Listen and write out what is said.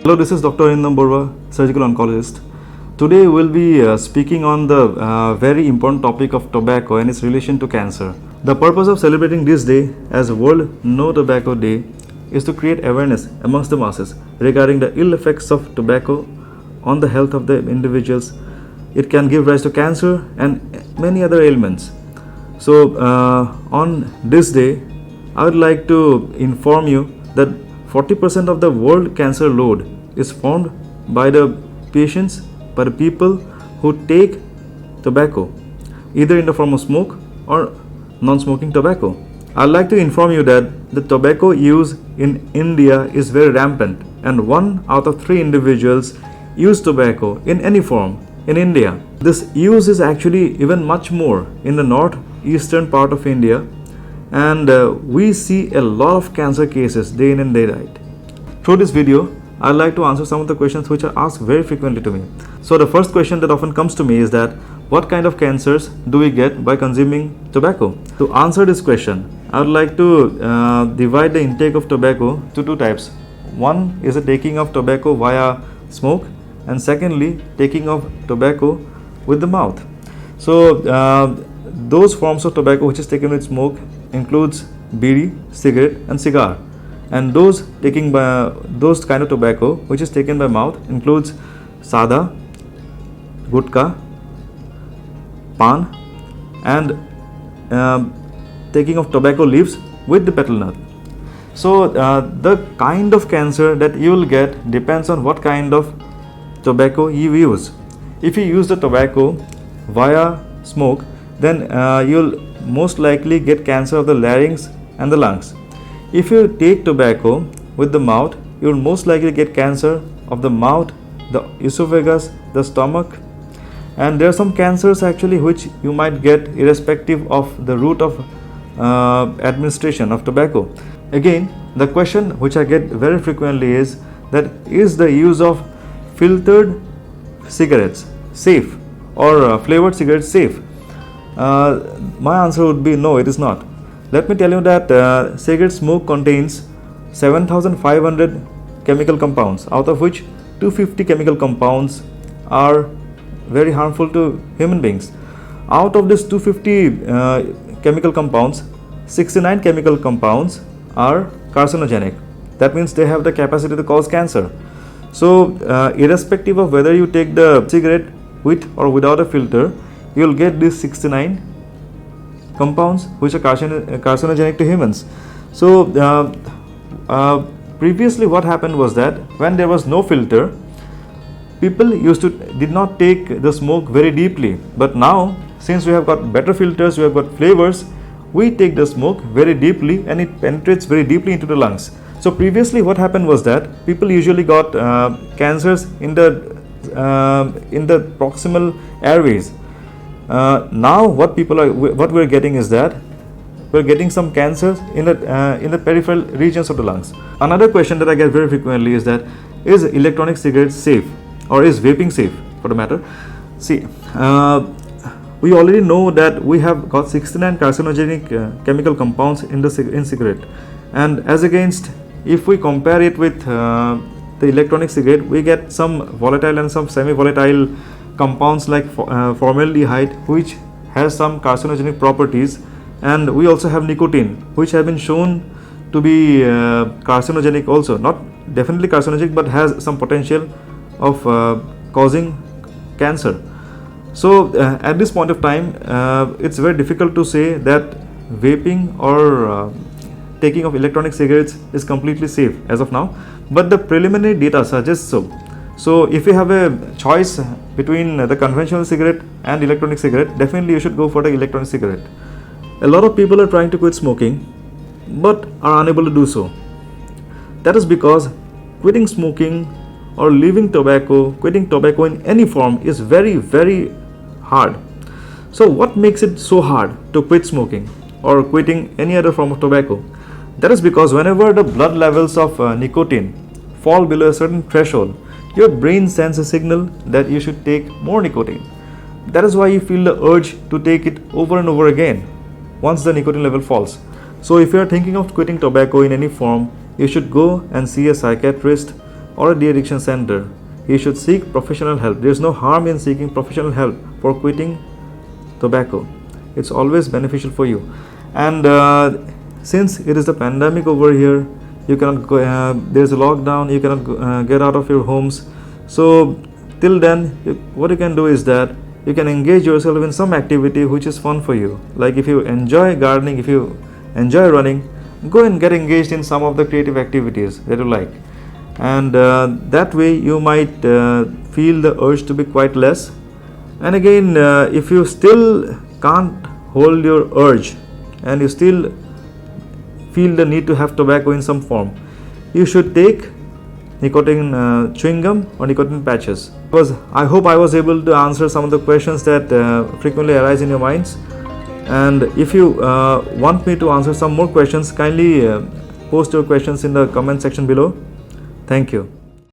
Hello, this is Dr. Indam Borwa, surgical oncologist. Today we'll be speaking on the very important topic of tobacco and its relation to cancer. The purpose of celebrating this day as World No Tobacco Day is to create awareness amongst the masses regarding the ill effects of tobacco on the health of the individuals. It can give rise to cancer and many other ailments. So on this day, I would like to inform you that 40% of the world cancer load is formed by the patients, by the people who take tobacco, either in the form of smoke or non-smoking tobacco. I'd like to inform you that the tobacco use in India is very rampant, and 1 out of 3 individuals use tobacco in any form in India. This use is actually even much more in the northeastern part of India, and we see a lot of cancer cases day in and day out. Through this video, I'd like to answer some of the questions which are asked very frequently to me. So the first question that often comes to me is that what kind of cancers do we get by consuming tobacco? To answer this question, I would like to divide the intake of tobacco to 2 types. One is the taking of tobacco via smoke, and secondly, taking of tobacco with the mouth. So those forms of tobacco which is taken with smoke includes bidi, cigarette and cigar, and those taking by those kind of tobacco which is taken by mouth includes sada, gutka, pan, and taking of tobacco leaves with the petal nut. So the kind of cancer that you will get depends on what kind of tobacco you use. If you use the tobacco via smoke, then you'll most likely get cancer of the larynx and the lungs. If you take tobacco with the mouth, you'll most likely get cancer of the mouth, the esophagus, the stomach, and there are some cancers actually which you might get irrespective of the route of administration of tobacco. Again, the question which I get very frequently is that is the use of filtered cigarettes safe or flavored cigarettes safe? My answer would be no, it is not. Let me tell you that cigarette smoke contains 7,500 chemical compounds, out of which 250 chemical compounds are very harmful to human beings. Out of this 250 chemical compounds, 69 chemical compounds are carcinogenic. That means they have the capacity to cause cancer. So irrespective of whether you take the cigarette with or without a filter, you will get these 69 compounds which are carcinogenic to humans. So previously what happened was that when there was no filter, people did not take the smoke very deeply, but now since we have got better filters, we have got flavors, we take the smoke very deeply and it penetrates very deeply into the lungs. So previously what happened was that people usually got cancers in the proximal airways. Now what we're getting is that we're getting some cancers in the peripheral regions of the lungs. Another question that I get very frequently is that is electronic cigarettes safe, or is vaping safe for the matter? See, we already know that we have got 69 carcinogenic chemical compounds in cigarette, and as against if we compare it with the electronic cigarette, we get some volatile and some semi-volatile compounds like formaldehyde, which has some carcinogenic properties, and we also have nicotine, which have been shown to be carcinogenic also, not definitely carcinogenic, but has some potential of causing cancer. So at this point of time, it's very difficult to say that vaping or taking of electronic cigarettes is completely safe as of now, but the preliminary data suggests so. So if you have a choice between the conventional cigarette and electronic cigarette, definitely you should go for the electronic cigarette. A lot of people are trying to quit smoking but are unable to do so. That is because quitting smoking or leaving tobacco, quitting tobacco in any form is very, very hard. So what makes it so hard to quit smoking or quitting any other form of tobacco? That is because whenever the blood levels of nicotine fall below a certain threshold, your brain sends a signal that you should take more nicotine. That is why you feel the urge to take it over and over again once the nicotine level falls. So if you are thinking of quitting tobacco in any form, you should go and see a psychiatrist or a de-addiction center, you should seek professional help. There is no harm in seeking professional help for quitting tobacco. It's always beneficial for you. And since it is the pandemic over here, you cannot go, there's a lockdown, you cannot get out of your homes. So till then, what you can do is that you can engage yourself in some activity which is fun for you. Like if you enjoy gardening, if you enjoy running, go and get engaged in some of the creative activities that you like. And that way you might feel the urge to be quite less. And again, if you still can't hold your urge and you still feel the need to have tobacco in some form, you should take nicotine chewing gum or nicotine patches. Because I hope I was able to answer some of the questions that frequently arise in your minds. And if you want me to answer some more questions, kindly post your questions in the comment section below. Thank you.